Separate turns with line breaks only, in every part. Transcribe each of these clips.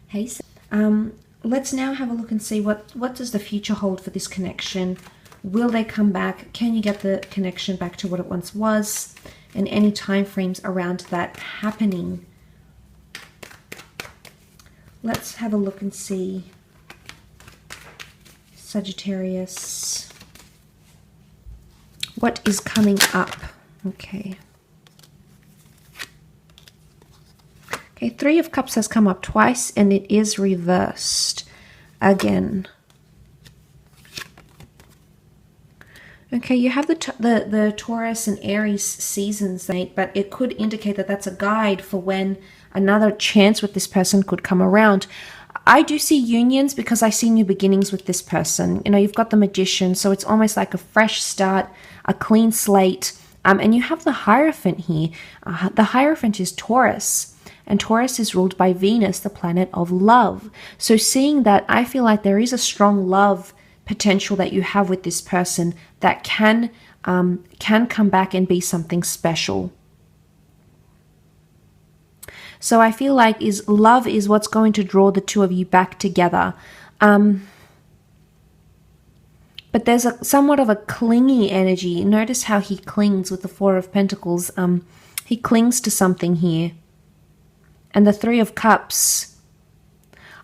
Hey, let's now have a look and see what does the future hold for this connection. Will they come back? Can you get the connection back to what it once was? And any time frames around that happening. Let's have a look and see. Sagittarius. What is coming up? Okay. Okay, Three of Cups has come up twice and it is reversed again. Okay, you have the Taurus and Aries seasons, but it could indicate that that's a guide for when another chance with this person could come around. I do see unions because I see new beginnings with this person. You know, you've got the Magician, so it's almost like a fresh start, a clean slate. And you have the Hierophant here. The Hierophant is Taurus. And Taurus is ruled by Venus, the planet of love. So seeing that, I feel like there is a strong love potential that you have with this person that can come back and be something special. So I feel like love is what's going to draw the two of you back together. But there's somewhat of a clingy energy. Notice how he clings with the Four of Pentacles. He clings to something here. And the Three of Cups.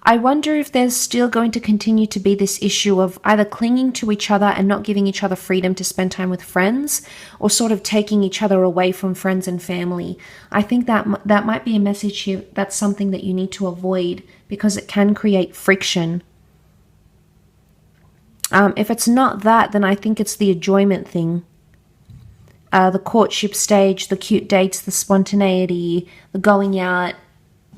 I wonder if there's still going to continue to be this issue of either clinging to each other and not giving each other freedom to spend time with friends, or sort of taking each other away from friends and family. I think that might be a message here. That's something that you need to avoid because it can create friction. If it's not that, then I think it's the enjoyment thing. The courtship stage, the cute dates, the spontaneity, the going out.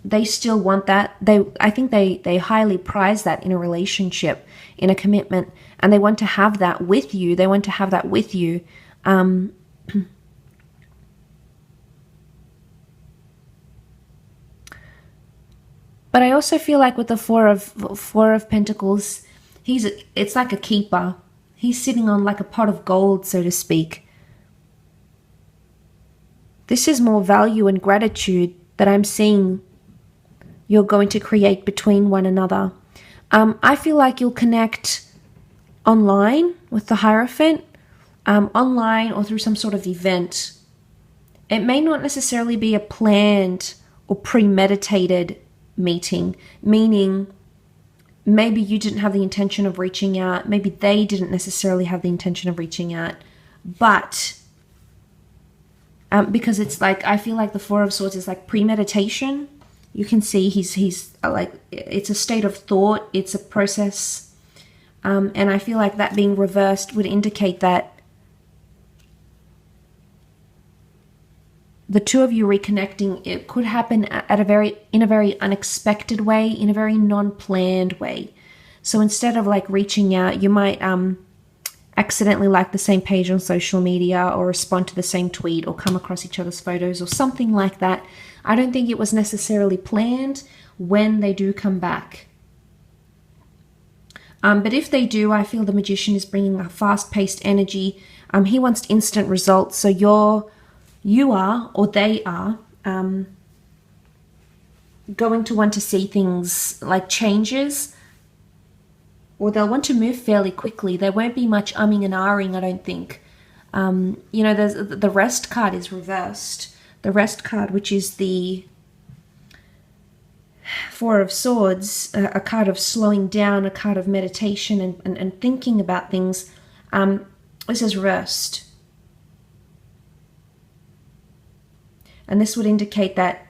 They still want that. I think they highly prize that in a relationship, in a commitment, and they want to have that with you. They want to have that with you. But I also feel like with the Four of Pentacles, it's like a keeper. He's sitting on like a pot of gold, so to speak. This is more value and gratitude that I'm seeing you're going to create between one another. I feel like you'll connect online with the Hierophant, online or through some sort of event. It may not necessarily be a planned or premeditated meeting, meaning maybe you didn't have the intention of reaching out, maybe they didn't necessarily have the intention of reaching out, but because it's like, I feel like the Four of Swords is like premeditation. You can see he's like, it's a state of thought, it's a process. And I feel like that being reversed would indicate that the two of you reconnecting, it could happen in a very unexpected way, in a very non-planned way. So instead of like reaching out, you might accidentally like the same page on social media, or respond to the same tweet, or come across each other's photos, or something like that. I don't think it was necessarily planned when they do come back. But if they do, I feel the Magician is bringing a fast-paced energy. He wants instant results, so you are, or they are, going to want to see things like changes, or they'll want to move fairly quickly. There won't be much umming and ahhing, I don't think. You know, the Rest card is reversed. The Rest card, which is the Four of Swords, a card of slowing down, a card of meditation and thinking about things. This is reversed. And this would indicate that,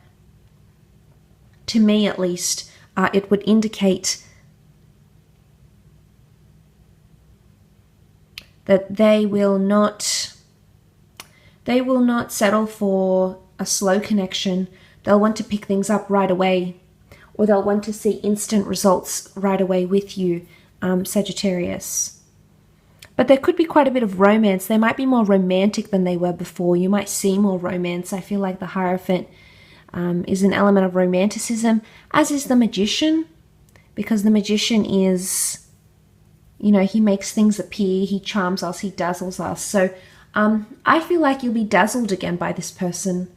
to me at least, it would indicate that they will not settle for a slow connection. They'll want to pick things up right away, or they'll want to see instant results right away with you, Sagittarius. But there could be quite a bit of romance. They might be more romantic than they were before. You might see more romance. I feel like the Hierophant is an element of romanticism, as is the Magician, because the Magician is, you know, he makes things appear, he charms us, he dazzles us. So I feel like you'll be dazzled again by this person.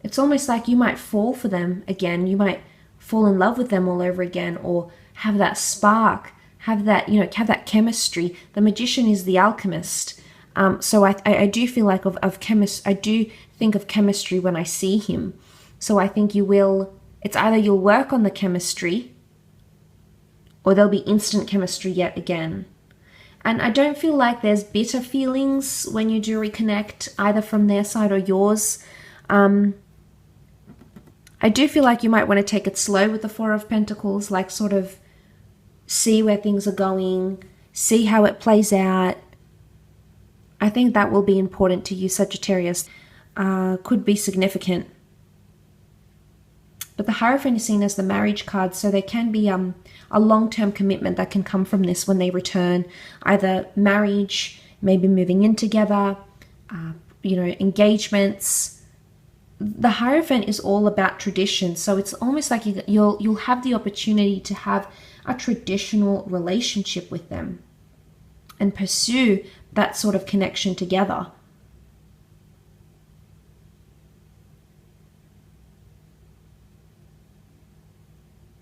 It's almost like you might fall for them again. You might fall in love with them all over again, or have that spark, have that, have that chemistry. The Magician is the alchemist. So I do feel like I do think of chemistry when I see him. So I think it's either you'll work on the chemistry, or there'll be instant chemistry yet again. And I don't feel like there's bitter feelings when you do reconnect, either from their side or yours. I do feel like you might want to take it slow with the Four of Pentacles, like sort of see where things are going, see how it plays out. I think that will be important to you, Sagittarius. Could be significant. But the Hierophant is seen as the marriage card, so there can be a long-term commitment that can come from this when they return. Either marriage, maybe moving in together, engagements. The Hierophant is all about tradition, so it's almost like you'll have the opportunity to have a traditional relationship with them and pursue that sort of connection together.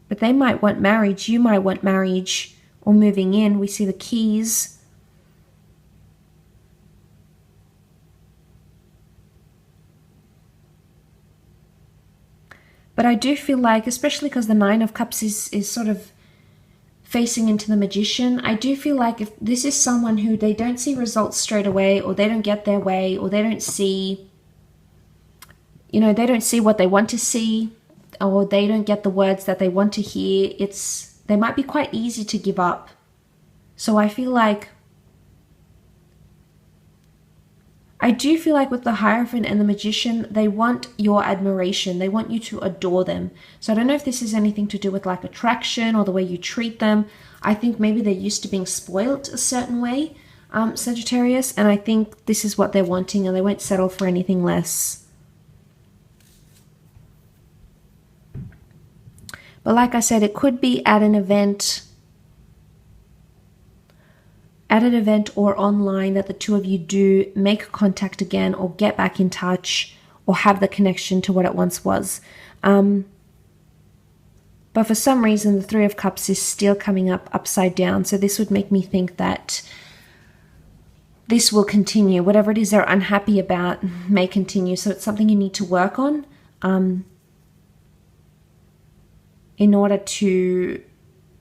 But they might want marriage, you might want marriage, or moving in. We see the keys. But I do feel like, especially because the Nine of Cups is sort of facing into the Magician, I do feel like if this is someone who they don't see results straight away, or they don't get their way, or they don't see, they don't see what they want to see, or they don't get the words that they want to hear, they might be quite easy to give up. So I do feel like with the Hierophant and the Magician, they want your admiration. They want you to adore them. So I don't know if this is anything to do with like attraction or the way you treat them. I think maybe they're used to being spoilt a certain way, Sagittarius, and I think this is what they're wanting, and they won't settle for anything less. But like I said, it could be at an event or online that the two of you do make contact again, or get back in touch, or have the connection to what it once was. But for some reason, the Three of Cups is still coming up upside down. So this would make me think that this will continue. Whatever it is they're unhappy about may continue. So it's something you need to work on in order to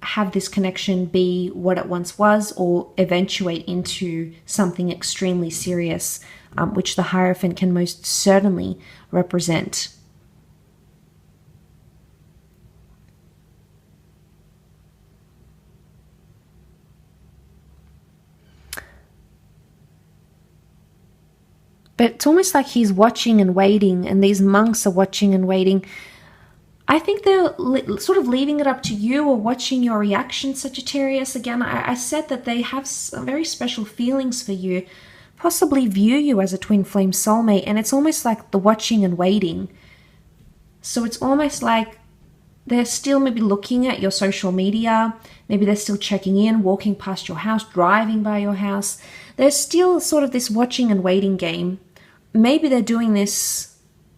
have this connection be what it once was, or eventuate into something extremely serious, which the Hierophant can most certainly represent. But it's almost like he's watching and waiting, and these monks are watching and waiting. I think they're sort of leaving it up to you, or watching your reaction, Sagittarius. Again, I said that they have some very special feelings for you, possibly view you as a twin flame soulmate, and it's almost like the watching and waiting. So it's almost like they're still maybe looking at your social media, maybe they're still checking in, walking past your house, driving by your house. There's still sort of this watching and waiting game. Maybe they're doing this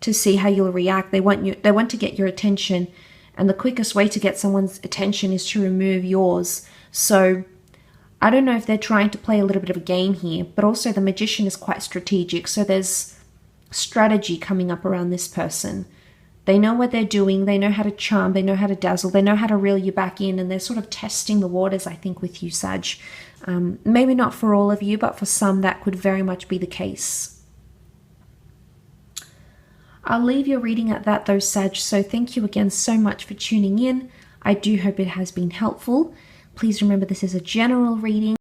to see how you'll react. They want to get your attention, and the quickest way to get someone's attention is to remove yours. So I don't know if they're trying to play a little bit of a game here, but also the Magician is quite strategic. So there's strategy coming up around this person. They know what they're doing. They know how to charm. They know how to dazzle. They know how to reel you back in, and they're sort of testing the waters, I think, with you, Sag. Maybe not for all of you, but for some that could very much be the case. I'll leave your reading at that though, Sag, so thank you again so much for tuning in. I do hope it has been helpful. Please remember this is a general reading.